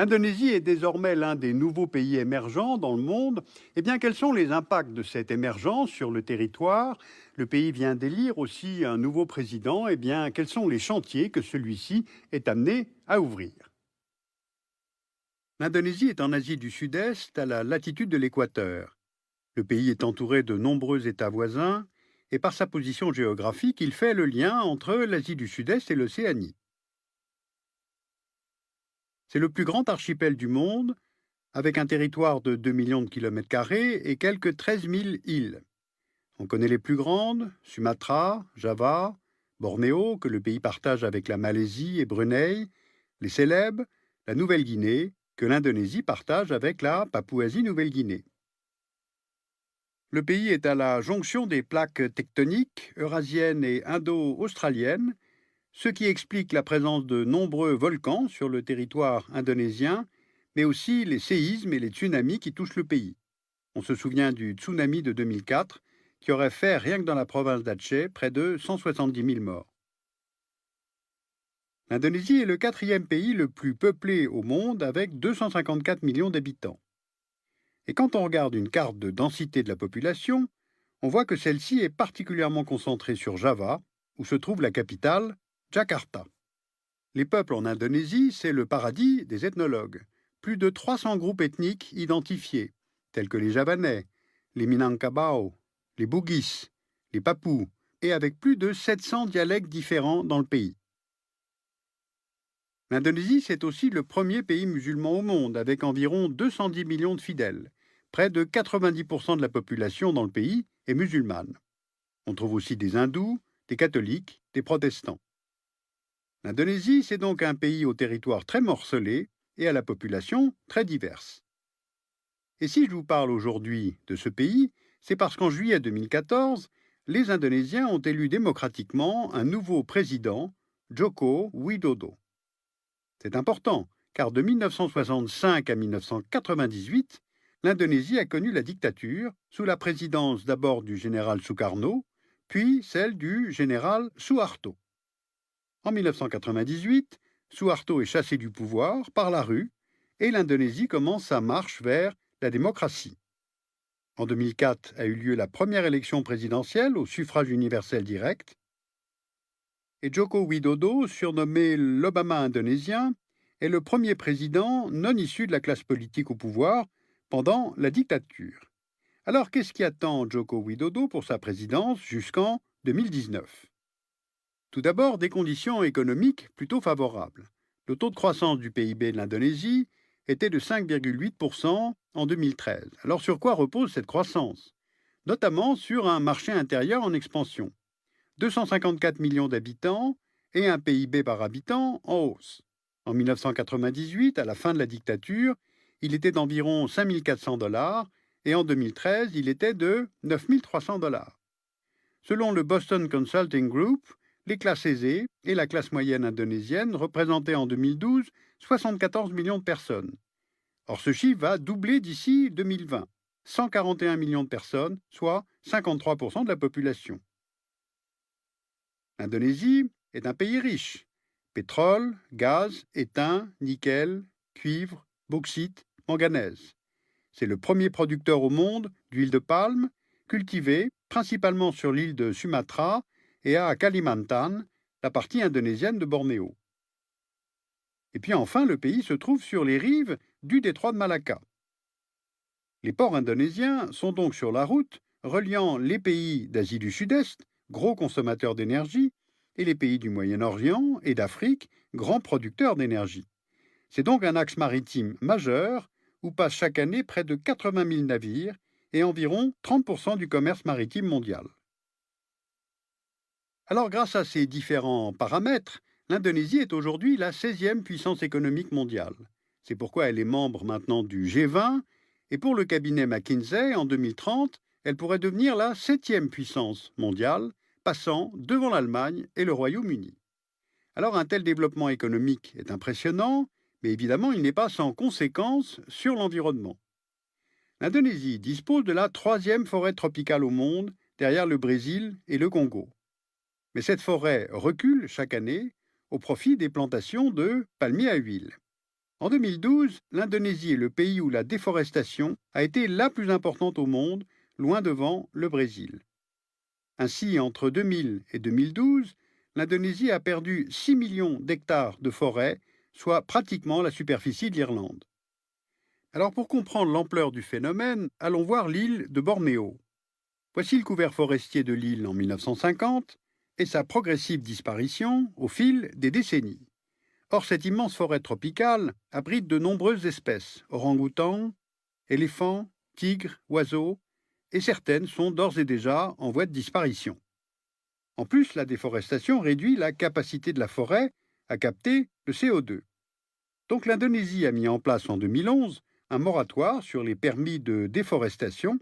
L'Indonésie est désormais l'un des nouveaux pays émergents dans le monde. Eh bien, quels sont les impacts de cette émergence sur le territoire? Le pays vient d'élire aussi un nouveau président. Eh bien, quels sont les chantiers que celui-ci est amené à ouvrir? L'Indonésie est en Asie du Sud-Est, à la latitude de l'équateur. Le pays est entouré de nombreux États voisins et par sa position géographique, il fait le lien entre l'Asie du Sud-Est et l'Océanie. C'est le plus grand archipel du monde, avec un territoire de 2 millions de kilomètres carrés et quelques 13 000 îles. On connaît les plus grandes, Sumatra, Java, Bornéo, que le pays partage avec la Malaisie et Brunei, les célèbres, la Nouvelle-Guinée, que l'Indonésie partage avec la Papouasie-Nouvelle-Guinée. Le pays est à la jonction des plaques tectoniques eurasiennes et indo-australiennes, ce qui explique la présence de nombreux volcans sur le territoire indonésien, mais aussi les séismes et les tsunamis qui touchent le pays. On se souvient du tsunami de 2004, qui aurait fait, rien que dans la province d'Aceh, près de 170 000 morts. L'Indonésie est le quatrième pays le plus peuplé au monde, avec 254 millions d'habitants. Et quand on regarde une carte de densité de la population, on voit que celle-ci est particulièrement concentrée sur Java, où se trouve la capitale, Jakarta. Les peuples en Indonésie, c'est le paradis des ethnologues. Plus de 300 groupes ethniques identifiés, tels que les Javanais, les Minangkabau, les Bugis, les Papous, et avec plus de 700 dialectes différents dans le pays. L'Indonésie, c'est aussi le premier pays musulman au monde, avec environ 210 millions de fidèles. Près de 90% de la population dans le pays est musulmane. On trouve aussi des hindous, des catholiques, des protestants. L'Indonésie, c'est donc un pays au territoire très morcelé et à la population très diverse. Et si je vous parle aujourd'hui de ce pays, c'est parce qu'en juillet 2014, les Indonésiens ont élu démocratiquement un nouveau président, Joko Widodo. C'est important, car de 1965 à 1998, l'Indonésie a connu la dictature, sous la présidence d'abord du général Sukarno, puis celle du général Suharto. En 1998, Suharto est chassé du pouvoir par la rue et l'Indonésie commence sa marche vers la démocratie. En 2004 a eu lieu la première élection présidentielle au suffrage universel direct et Joko Widodo, surnommé l'Obama indonésien, est le premier président non issu de la classe politique au pouvoir pendant la dictature. Alors qu'est-ce qui attend Joko Widodo pour sa présidence jusqu'en 2019? Tout d'abord, des conditions économiques plutôt favorables. Le taux de croissance du PIB de l'Indonésie était de 5,8% en 2013. Alors sur quoi repose cette croissance? Notamment sur un marché intérieur en expansion. 254 millions d'habitants et un PIB par habitant en hausse. En 1998, à la fin de la dictature, il était d'environ 5 400 $ et en 2013, il était de 9 300 $. Selon le Boston Consulting Group, les classes aisées et la classe moyenne indonésienne représentaient en 2012 74 millions de personnes. Or, ce chiffre va doubler d'ici 2020, 141 millions de personnes, soit 53% de la population. L'Indonésie est un pays riche. Pétrole, gaz, étain, nickel, cuivre, bauxite, manganèse. C'est le premier producteur au monde d'huile de palme, cultivée principalement sur l'île de Sumatra et à Kalimantan, la partie indonésienne de Bornéo. Et puis enfin, le pays se trouve sur les rives du détroit de Malacca. Les ports indonésiens sont donc sur la route reliant les pays d'Asie du Sud-Est, gros consommateurs d'énergie, et les pays du Moyen-Orient et d'Afrique, grands producteurs d'énergie. C'est donc un axe maritime majeur où passent chaque année près de 80 000 navires et environ 30% du commerce maritime mondial. Alors, grâce à ces différents paramètres, l'Indonésie est aujourd'hui la 16e puissance économique mondiale. C'est pourquoi elle est membre maintenant du G20, et pour le cabinet McKinsey, en 2030, elle pourrait devenir la 7e puissance mondiale, passant devant l'Allemagne et le Royaume-Uni. Alors, un tel développement économique est impressionnant, mais évidemment, il n'est pas sans conséquences sur l'environnement. L'Indonésie dispose de la 3e forêt tropicale au monde, derrière le Brésil et le Congo. Mais cette forêt recule chaque année au profit des plantations de palmiers à huile. En 2012, l'Indonésie est le pays où la déforestation a été la plus importante au monde, loin devant le Brésil. Ainsi, entre 2000 et 2012, l'Indonésie a perdu 6 millions d'hectares de forêt, soit pratiquement la superficie de l'Irlande. Alors pour comprendre l'ampleur du phénomène, allons voir l'île de Bornéo. Voici le couvert forestier de l'île en 1950 et sa progressive disparition au fil des décennies. Or, cette immense forêt tropicale abrite de nombreuses espèces, orang-outans, éléphants, tigres, oiseaux, et certaines sont d'ores et déjà en voie de disparition. En plus, la déforestation réduit la capacité de la forêt à capter le CO2. Donc l'Indonésie a mis en place en 2011 un moratoire sur les permis de déforestation,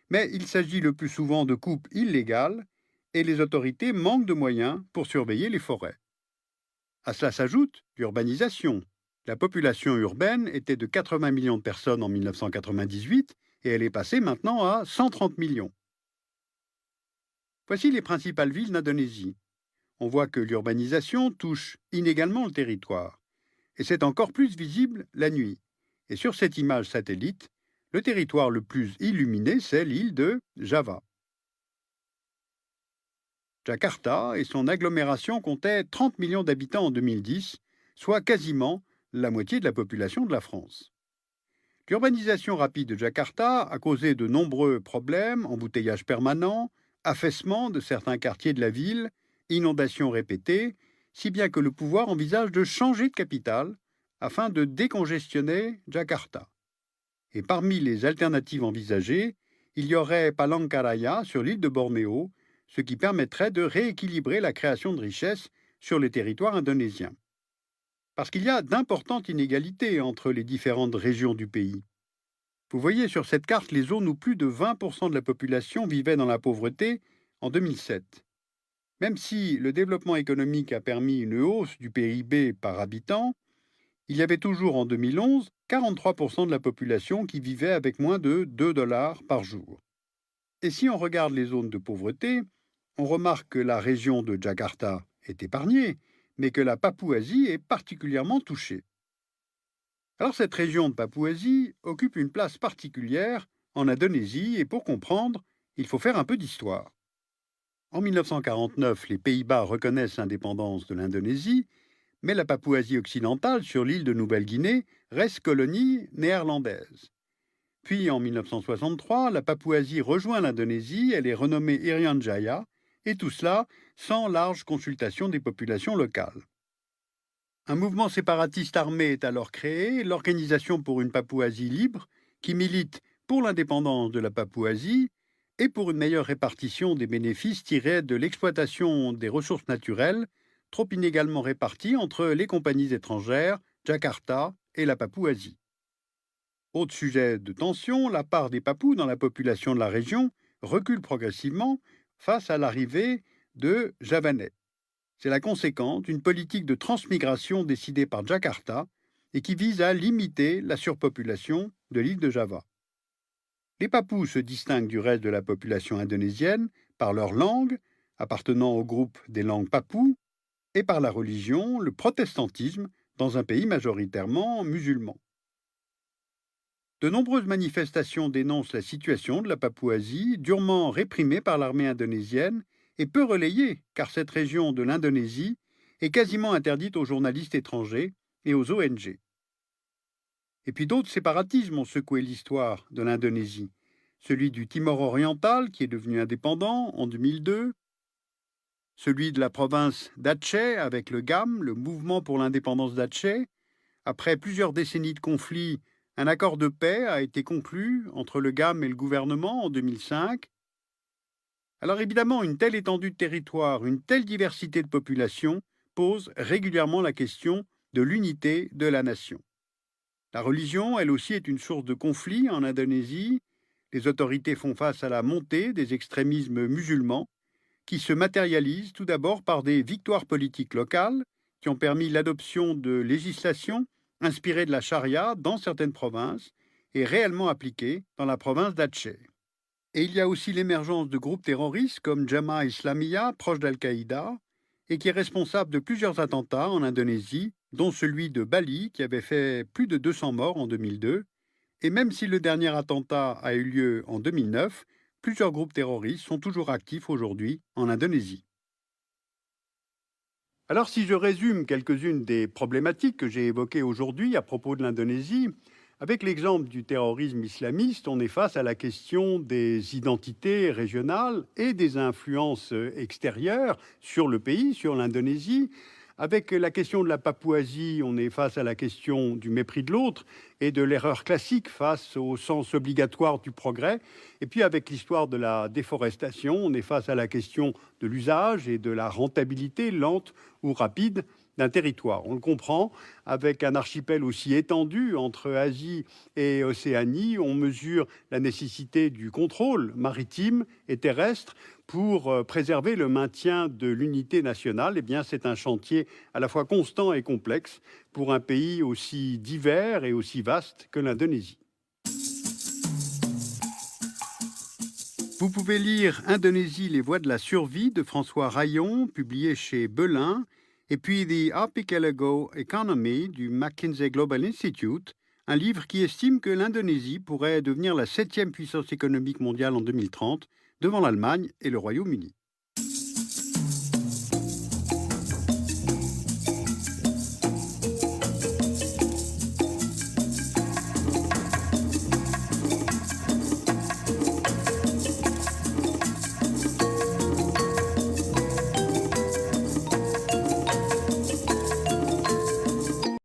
mais il s'agit le plus souvent de coupes illégales et les autorités manquent de moyens pour surveiller les forêts. À cela s'ajoute l'urbanisation. La population urbaine était de 80 millions de personnes en 1998 et elle est passée maintenant à 130 millions. Voici les principales villes d'Indonésie. On voit que l'urbanisation touche inégalement le territoire. Et c'est encore plus visible la nuit. Et sur cette image satellite, le territoire le plus illuminé, c'est l'île de Java. Jakarta et son agglomération comptaient 30 millions d'habitants en 2010, soit quasiment la moitié de la population de la France. L'urbanisation rapide de Jakarta a causé de nombreux problèmes, embouteillages permanents, affaissement de certains quartiers de la ville, inondations répétées, si bien que le pouvoir envisage de changer de capitale afin de décongestionner Jakarta. Et parmi les alternatives envisagées, il y aurait Palangkaraya sur l'île de Bornéo, ce qui permettrait de rééquilibrer la création de richesses sur les territoires indonésiens. Parce qu'il y a d'importantes inégalités entre les différentes régions du pays. Vous voyez sur cette carte les zones où plus de 20% de la population vivait dans la pauvreté en 2007. Même si le développement économique a permis une hausse du PIB par habitant, il y avait toujours en 2011 43% de la population qui vivait avec moins de 2 dollars par jour. Et si on regarde les zones de pauvreté, on remarque que la région de Jakarta est épargnée, mais que la Papouasie est particulièrement touchée. Alors cette région de Papouasie occupe une place particulière en Indonésie et pour comprendre, il faut faire un peu d'histoire. En 1949, les Pays-Bas reconnaissent l'indépendance de l'Indonésie, mais la Papouasie occidentale, sur l'île de Nouvelle-Guinée, reste colonie néerlandaise. Puis en 1963, la Papouasie rejoint l'Indonésie, elle est renommée Irian Jaya, et tout cela sans large consultation des populations locales. Un mouvement séparatiste armé est alors créé, l'Organisation pour une Papouasie libre, qui milite pour l'indépendance de la Papouasie et pour une meilleure répartition des bénéfices tirés de l'exploitation des ressources naturelles, trop inégalement réparties entre les compagnies étrangères, Jakarta et la Papouasie. Autre sujet de tension, la part des Papous dans la population de la région recule progressivement face à l'arrivée de Javanais. C'est la conséquence d'une politique de transmigration décidée par Jakarta et qui vise à limiter la surpopulation de l'île de Java. Les Papous se distinguent du reste de la population indonésienne par leur langue, appartenant au groupe des langues papous, et par la religion, le protestantisme, dans un pays majoritairement musulman. De nombreuses manifestations dénoncent la situation de la Papouasie, durement réprimée par l'armée indonésienne et peu relayée, car cette région de l'Indonésie est quasiment interdite aux journalistes étrangers et aux ONG. Et puis d'autres séparatismes ont secoué l'histoire de l'Indonésie. Celui du Timor oriental, qui est devenu indépendant en 2002, celui de la province d'Aceh avec le GAM, le Mouvement pour l'indépendance d'Aceh. Après plusieurs décennies de conflits, un accord de paix a été conclu entre le GAM et le gouvernement en 2005. Alors évidemment, une telle étendue de territoire, une telle diversité de population pose régulièrement la question de l'unité de la nation. La religion, elle aussi, est une source de conflit en Indonésie. Les autorités font face à la montée des extrémismes musulmans qui se matérialisent tout d'abord par des victoires politiques locales qui ont permis l'adoption de législations inspirées de la charia dans certaines provinces et réellement appliquées dans la province d'Aceh. Et il y a aussi l'émergence de groupes terroristes comme Jamaah Islamiyah, proche d'Al-Qaïda, et qui est responsable de plusieurs attentats en Indonésie, dont celui de Bali qui avait fait plus de 200 morts en 2002. Et même si le dernier attentat a eu lieu en 2009, plusieurs groupes terroristes sont toujours actifs aujourd'hui en Indonésie. Alors si je résume quelques-unes des problématiques que j'ai évoquées aujourd'hui à propos de l'Indonésie, avec l'exemple du terrorisme islamiste, on est face à la question des identités régionales et des influences extérieures sur le pays, sur l'Indonésie. Avec la question de la Papouasie, on est face à la question du mépris de l'autre et de l'erreur classique face au sens obligatoire du progrès. Et puis avec l'histoire de la déforestation, on est face à la question de l'usage et de la rentabilité lente ou rapide d'un territoire. On le comprend, avec un archipel aussi étendu entre Asie et Océanie, on mesure la nécessité du contrôle maritime et terrestre pour préserver le maintien de l'unité nationale. Eh bien, c'est un chantier à la fois constant et complexe pour un pays aussi divers et aussi vaste que l'Indonésie. Vous pouvez lire Indonésie, les voies de la survie de François Rayon, publié chez Belin, et puis The Archipelago Economy du McKinsey Global Institute, un livre qui estime que l'Indonésie pourrait devenir la 7e puissance économique mondiale en 2030, devant l'Allemagne et le Royaume-Uni.